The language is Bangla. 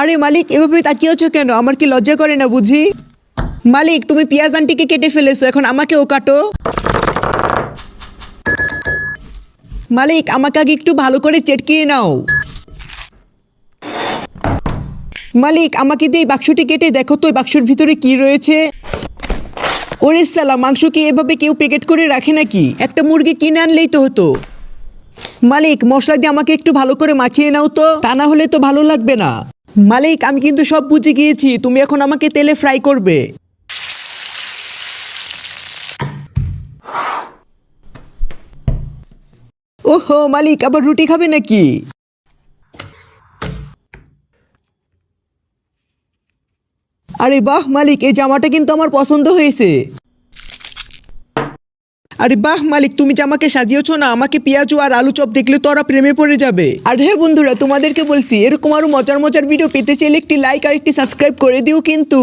আরে মালিক, এভাবে তাকিয়ে আছো কেন? আমার কি লজ্জা করে না বুঝি? মালিক, তুমি পিয়াজ আন্টিকে কেটে ফেলেছো, এখন আমাকেও কাটো। মালিক, আমাকে আগে একটু ভালো করে চেটকিয়ে নাও। মালিক, আমাকে দিয়ে এই বাক্সটি কেটে দেখো তো এই বাক্সের ভিতরে কি রয়েছে। ওরে সালা, মাংস কি এভাবে কেউ প্যাকেট করে রাখে নাকি? একটা মুরগি কিনে আনলেই তো হতো। মালিক, মশলা দিয়ে আমাকে একটু ভালো করে মাখিয়ে নাও তো, তা না হলে তো ভালো লাগবে না। মালিক, আমি কিন্তু সব বুঝে গিয়েছি, তুমি এখন আমাকে তেলে ফ্রাই করবে। ওহো মালিক, আবার রুটি খাবে নাকি? আরে বাহ মালিক, এই জামাটা কিন্তু আমার পছন্দ হয়েছে। আরে বাহ মালিক, তুমি জামাকে সাজিয়েছো না, আমাকে পেঁয়াজু আর আলু চপ দেখলে তো ওরা প্রেমে পড়ে যাবে। আর হ্যাঁ বন্ধুরা, তোমাদেরকে বলছি, এরকম আরো মজার মজার ভিডিও পেতে চাইলে একটি লাইক আর একটি সাবস্ক্রাইব করে দিও কিন্তু।